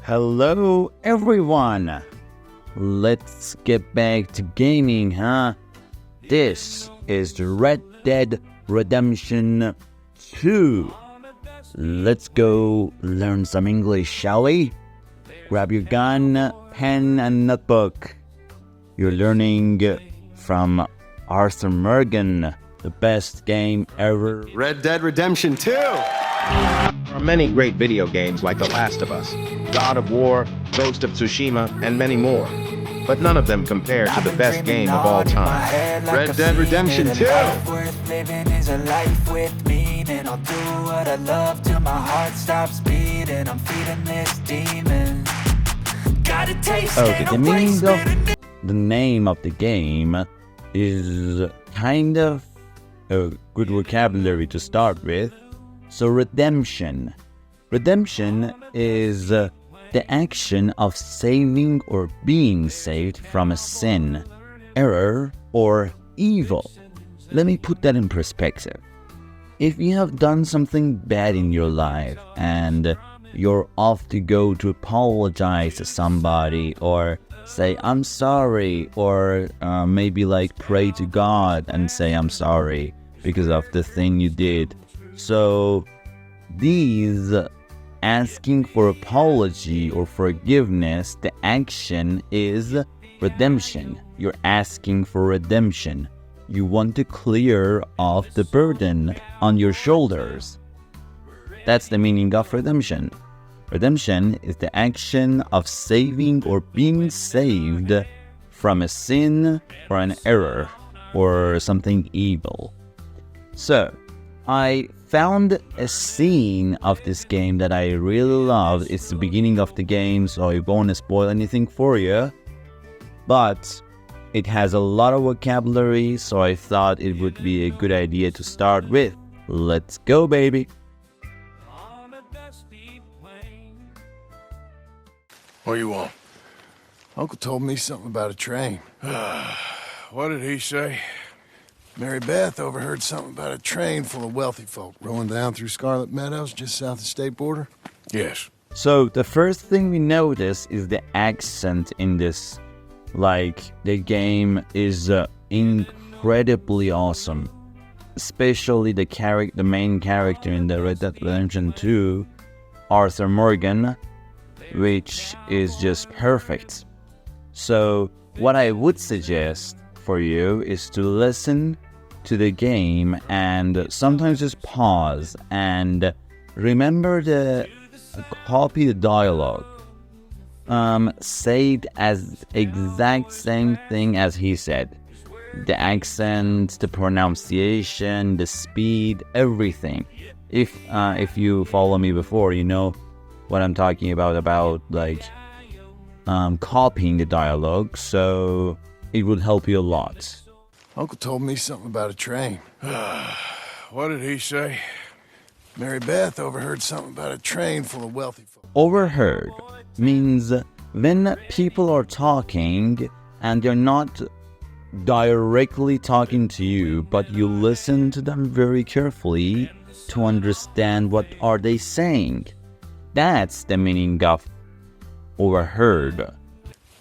Hello, everyone. Let's get back to gaming, huh? This is the Red Dead Redemption 2. Let's go learn some English, shall we? Grab your gun, pen, and notebook. You're learning from Arthur Morgan, the best game ever. Red Dead Redemption 2! There are many great video games like The Last of Us, God of War, Ghost of Tsushima, and many more. But none of them compare to the best game of all time. Red Dead Redemption 2! Living is a life with meaning. I'll do what I love till my heart stops beating. I'm feeding this demon. Got a taste. Okay, the name of the game is kind of a good vocabulary to start with. So redemption. Redemption is the action of saving or being saved from a sin, error, or evil. Let me put that in perspective. If you have done something bad in your life and you're off to go to apologize to somebody or say I'm sorry, or maybe like pray to God and say I'm sorry because of the thing you did. So these asking for apology or forgiveness, the action is redemption. You're asking for redemption. You want to clear off the burden on your shoulders. That's the meaning of redemption. Redemption is the action of saving or being saved from a sin or an error or something evil. So, I found a scene of this game that I really loved. It's the beginning of the game, so I won't spoil anything for you. But it has a lot of vocabulary, so I thought it would be a good idea to start with. Let's go, baby! What do you want? Uncle told me something about a train. What did he say? Mary Beth overheard something about a train full of wealthy folk rolling down through Scarlet Meadows just south of the state border. Yes. So the first thing we notice is the accent in this. Like, the game is incredibly awesome. Especially the main character in the Red Dead Redemption 2, Arthur Morgan, which is just perfect. So what I would suggest for you is to listen to the game and sometimes just pause and remember copy the dialogue. Say it as exact same thing as he said. The accent, the pronunciation, the speed, everything. If you follow me before, you know what I'm talking about like copying the dialogue, so it would help you a lot. Uncle told me something about a train. What did he say? Mary Beth overheard something about a train full of wealthy folk. Overheard means when people are talking and they're not directly talking to you, but you listen to them very carefully to understand what are they saying. That's the meaning of overheard.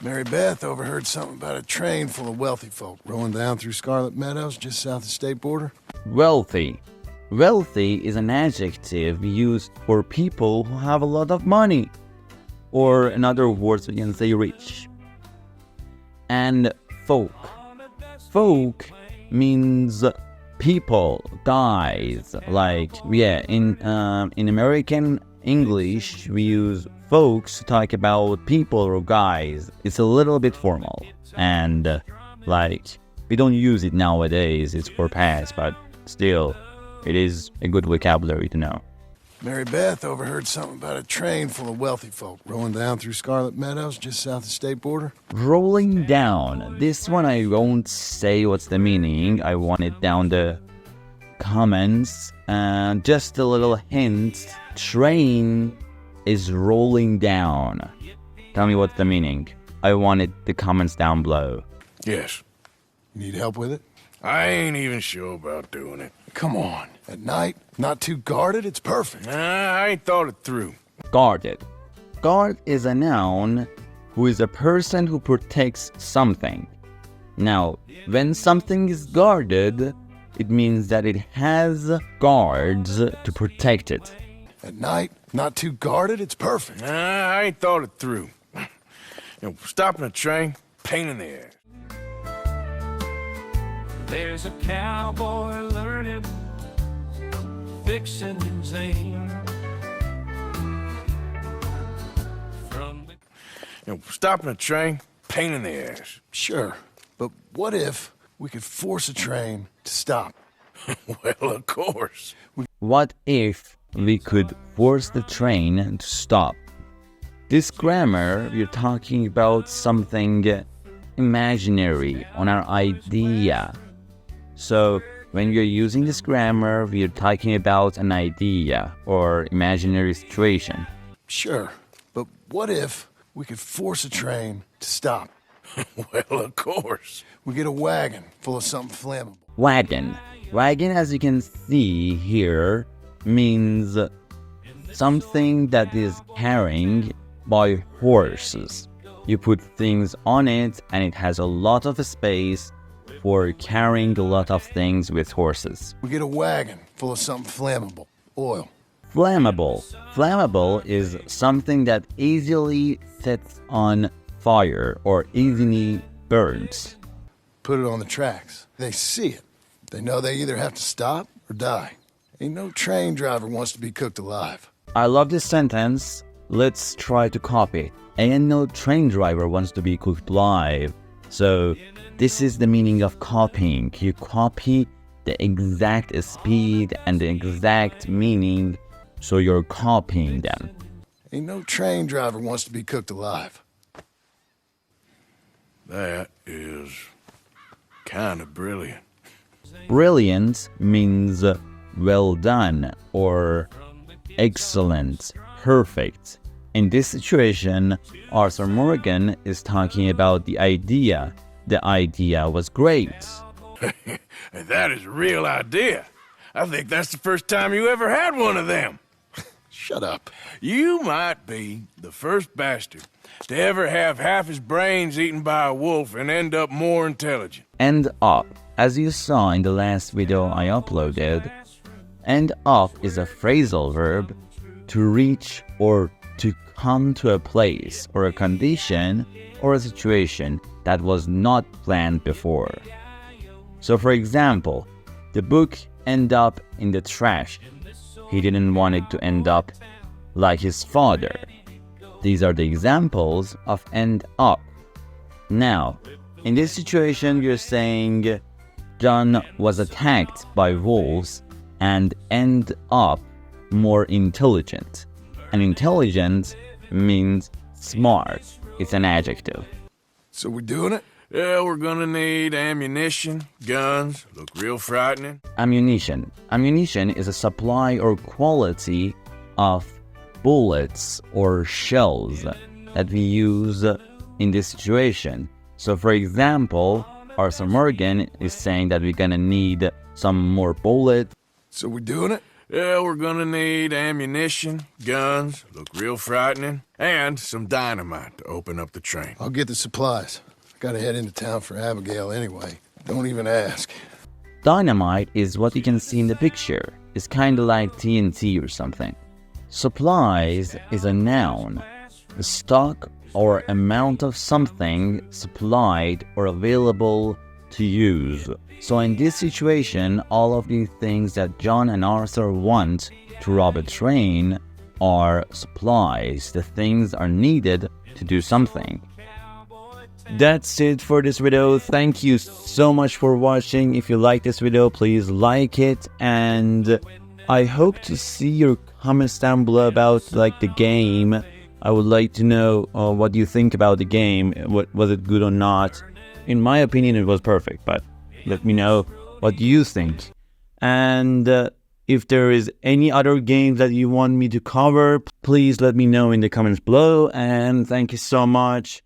Mary Beth overheard something about a train full of wealthy folk rolling down through Scarlet Meadows just south of the state border. Wealthy. Wealthy is an adjective used for people who have a lot of money. Or in other words, we can say rich. And folk. Folk means people, guys. Like, yeah, in American English, we use folks to talk about people or guys. It's a little bit formal. And, like, we don't use it nowadays. It's for past, but still, it is a good vocabulary to know. Mary Beth overheard something about a train full of wealthy folk rolling down through Scarlet Meadows just south of the state border. Rolling down. This one I won't say what's the meaning. I want it down the comments. Just a little hint. Train is rolling down. Tell me what's the meaning. I want the comments down below. Yes. Need help with it? I ain't even sure about doing it. Come on. At night, not too guarded, it's perfect. I ain't thought it through. Guarded. guard is a noun who is a person who protects something. Now, when something is guarded, it means that it has guards to protect it. At night, not too guarded, it's perfect. Nah, I ain't thought it through. Stopping a train, pain in the ass. There's a cowboy learning, fixing his aim. Stopping a train, pain in the ass. Sure, but what if we could force a train to stop? Well, of course. What if we could force the train to stop? This grammar, we're talking about something imaginary, on our idea. So when you're using this grammar, we're talking about an idea or imaginary situation. Sure, but what if we could force a train to stop? Well, of course. We get a wagon full of something flammable. Wagon. Wagon, as you can see here, means something that is carrying by horses. You put things on it and it has a lot of space for carrying a lot of things with horses. We get a wagon full of something flammable. Oil. Flammable. Flammable is something that easily sets on fire or easily burns. Put it on the tracks. They see it. They know they either have to stop or die. Ain't no train driver wants to be cooked alive. I love this sentence. Let's try to copy it. Ain't no train driver wants to be cooked live. So this is the meaning of copying. You copy the exact speed and the exact meaning, so you're copying them. Ain't no train driver wants to be cooked alive. That is kind of brilliant. Brilliant means well done or excellent, perfect. In this situation, Arthur Morgan is talking about the idea. The idea was great. That is a real idea. I think that's the first time you ever had one of them. Shut up. You might be the first bastard to ever have half his brains eaten by a wolf and end up more intelligent. End up. As you saw in the last video I uploaded, end up is a phrasal verb to reach or to come to a place or a condition or a situation that was not planned before. So for example, the book ended up in the trash. He didn't want it to end up like his father. These are the examples of end up. Now, in this situation, you're saying John was attacked by wolves and end up more intelligent. And intelligent means smart. It's an adjective. So we doing it? Yeah, we're gonna need ammunition, guns, look real frightening. Ammunition. Ammunition is a supply or quality of bullets or shells that we use in this situation. So for example, Arthur Morgan is saying that we're gonna need some more bullets. So we doing it? Yeah, we're gonna need ammunition, guns, look real frightening, and some dynamite to open up the train. I'll get the supplies. Gotta head into town for Abigail anyway. Don't even ask. Dynamite is what you can see in the picture. It's kind of like TNT or something. Supplies is a noun. The stock or amount of something supplied or available to use. So in this situation, all of these things that John and Arthur want to rob a train are supplies. The things are needed to do something. That's it for this video. Thank you so much for watching. If you like this video, please like it, and I hope to see your comments down below about the game. I would like to know what you think about the game. Was it good or not? In my opinion, it was perfect, but let me know what you think. And if there is any other games that you want me to cover, please let me know in the comments below. And thank you so much.